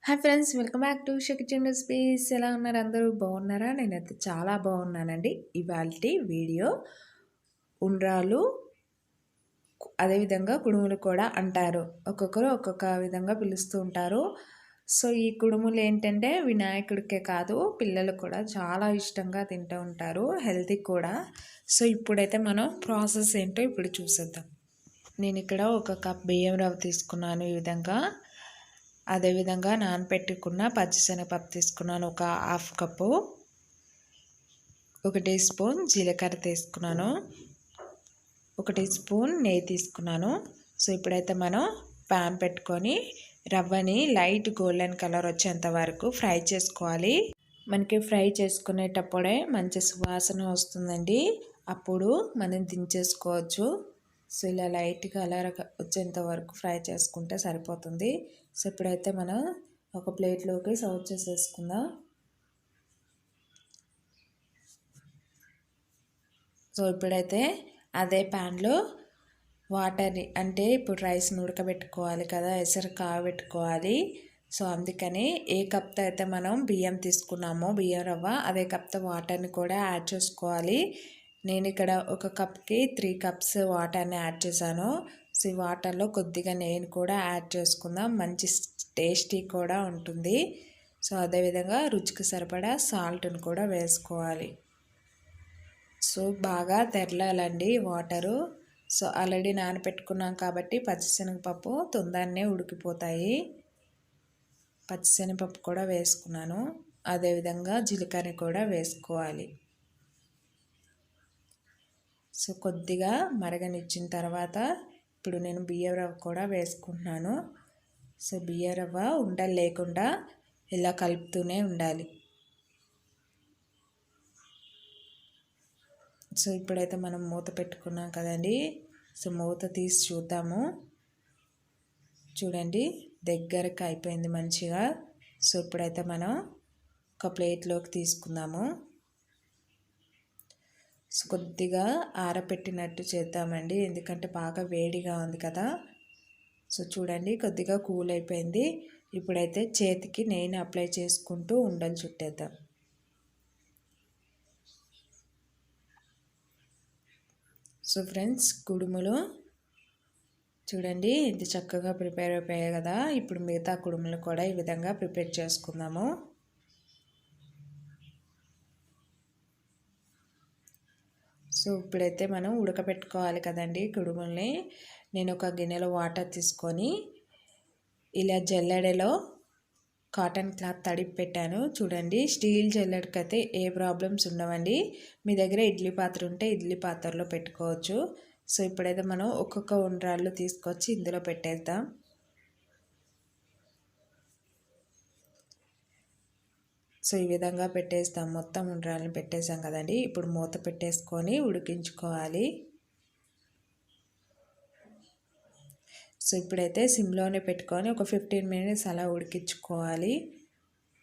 Hi friends, welcome back to Usha kitchen recipes. ఎలా ఉన్నారు? అందరూ బాగున్నారా? నేనైతే చాలా బాగున్నానండి. ఇవాల్టి వీడియో ఉండ్రాలు, అదేవిధంగా కుడుములు కూడా అంటారు. ఒక్కొక్కరు ఒక్కొక్క విధంగా పిలుస్తూ ఉంటారు. సో ఈ కుడుములు ఏంటంటే వినాయకుడికే కాదు, పిల్లలు కూడా చాలా ఇష్టంగా తింటూ ఉంటారు, హెల్తీ కూడా. సో ఇప్పుడైతే మనం ప్రాసెస్ ఏంటో ఇప్పుడు చూసేద్దాం. నేను ఇక్కడ ఒక కప్ బియ్యం రవ్వ తీసుకున్నాను ఈ విధంగా. అదేవిధంగా నానపెట్టుకున్న పచ్చిశనగపప్పు తీసుకున్నాను ఒక హాఫ్ కప్పు. 1 టీ స్పూన్ జీలకర్ర తీసుకున్నాను. 1 టీ స్పూన్ నెయ్యి తీసుకున్నాను. సో ఇప్పుడైతే మనం ప్యాన్ పెట్టుకొని రవ్వని లైట్ గోల్డెన్ కలర్ వచ్చేంత వరకు ఫ్రై చేసుకోవాలి. మనకి ఫ్రై చేసుకునేటప్పుడే మంచి సువాసన వస్తుందండి. అప్పుడు మనం దించేసుకోవచ్చు. సో ఇలా లైట్ కలర్ వచ్చేంత వరకు ఫ్రై చేసుకుంటే సరిపోతుంది. సో ఇప్పుడైతే మనం ఒక ప్లేట్లోకి సర్వ్ చేసేసుకుందాం. సో ఇప్పుడైతే అదే ప్యాన్లో వాటర్ని, అంటే ఇప్పుడు రైస్ని ఉడకబెట్టుకోవాలి కదా, ఎసరు కాగబెట్టుకోవాలి. సో అందుకని ఏ కప్తో అయితే మనం బియ్యం తీసుకున్నామో, బియ్యం రవ్వ, అదే కప్తో వాటర్ని కూడా యాడ్ చేసుకోవాలి. నేను ఇక్కడ ఒక కప్కి 3 కప్స్ వాటర్ని యాడ్ చేశాను. సో ఈ వాటర్లో కొద్దిగా నెయ్యిని కూడా యాడ్ చేసుకుందాం, మంచి టేస్టీ కూడా ఉంటుంది. సో అదేవిధంగా రుచికి సరిపడా సాల్ట్ని కూడా వేసుకోవాలి. సో బాగా తెరలాలండి వాటరు. సో ఆల్రెడీ నానబెట్టుకున్నాం కాబట్టి పచ్చిశనగపప్పు తొందరనే ఉడికిపోతాయి. పచ్చిశనగపప్పు కూడా వేసుకున్నాను. అదేవిధంగా జీలకర్ర కూడా వేసుకోవాలి. సో కొద్దిగా మరగనిచ్చిన తర్వాత ఇప్పుడు నేను బియ్యం రవ్వ కూడా వేసుకుంటున్నాను. సో బియ్యం రవ్వ ఉండలు లేకుండా ఇలా కలుపుతూనే ఉండాలి. సో ఇప్పుడైతే మనం మూత పెట్టుకున్నాం కదండి. సో మూత తీసి చూద్దాము. చూడండి, దగ్గరకు అయిపోయింది మంచిగా. సో ఇప్పుడైతే మనం ఒక ప్లేట్లోకి తీసుకుందాము. సో కొద్దిగా ఆరపెట్టినట్టు చేద్దామండి, ఎందుకంటే బాగా వేడిగా ఉంది కదా. సో చూడండి, కొద్దిగా కూల్ అయిపోయింది. ఇప్పుడైతే చేతికి నెయ్యిని అప్లై చేసుకుంటూ ఉండలు చుట్టేద్దాం. సో ఫ్రెండ్స్, కుడుములు చూడండి ఇది చక్కగా ప్రిపేర్ అయిపోయాయి కదా. ఇప్పుడు మిగతా కుడుములు కూడా ఈ విధంగా ప్రిపేర్ చేసుకుందాము. సో ఇప్పుడైతే మనం ఉడకబెట్టుకోవాలి కదండి కుడుముల్ని. నేను ఒక గిన్నెలో వాటర్ తీసుకొని ఇలా జల్లెడలో కాటన్ క్లాత్ తడిపి పెట్టాను. చూడండి, స్టీల్ జల్లెడకైతే ఏ ప్రాబ్లమ్స్ ఉండవండి. మీ దగ్గర ఇడ్లీ పాత్ర ఉంటే ఇడ్లీ పాత్రలో పెట్టుకోవచ్చు. సో ఇప్పుడైతే మనం ఒక్కొక్క ఉండ్రాళ్ళు తీసుకొచ్చి ఇందులో పెట్టేద్దాం. సో ఈ విధంగా పెట్టేస్తాం. మొత్తం ఉండ్రాలను పెట్టేసాం కదండి. ఇప్పుడు మూత పెట్టేసుకొని ఉడికించుకోవాలి. సో ఇప్పుడైతే సిమ్లోనే పెట్టుకొని ఒక 15 మినిట్స్ అలా ఉడికించుకోవాలి.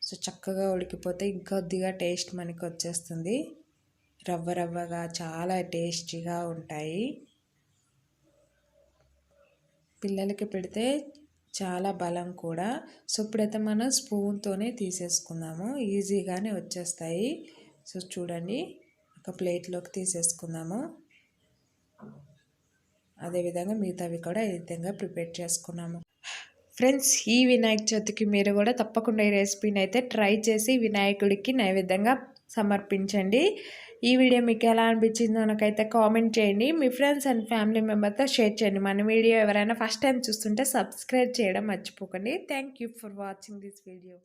సో చక్కగా ఉడికిపోతే ఇంకొద్దిగా టేస్ట్ మనకి వచ్చేస్తుంది. రవ్వ రవ్వగా చాలా టేస్టీగా ఉంటాయి. పిల్లలకి పెడితే చాలా బలం కూడా. సో ఇప్పుడైతే మనం స్పూన్తోనే తీసేసుకుందాము, ఈజీగానే వచ్చేస్తాయి. సో చూడండి, ఒక ప్లేట్లోకి తీసేసుకుందాము. అదేవిధంగా మిగతావి కూడా ఈ విధంగా ప్రిపేర్ చేసుకున్నాము. ఫ్రెండ్స్, ఈ వినాయక చవితికి మీరు కూడా తప్పకుండా ఈ రెసిపీని అయితే ట్రై చేసి వినాయకుడికి నైవేద్యంగా సమర్పించండి. ఈ వీడియో మీకు ఎలా అనిపించిందో నాకైతే కామెంట్ చేయండి. మీ ఫ్రెండ్స్ అండ్ ఫ్యామిలీ మెంబర్తో షేర్ చేయండి. మన వీడియో ఎవరైనా ఫస్ట్ టైం చూస్తుంటే సబ్స్క్రైబ్ చేయడం మర్చిపోకండి. Thank you for watching this video.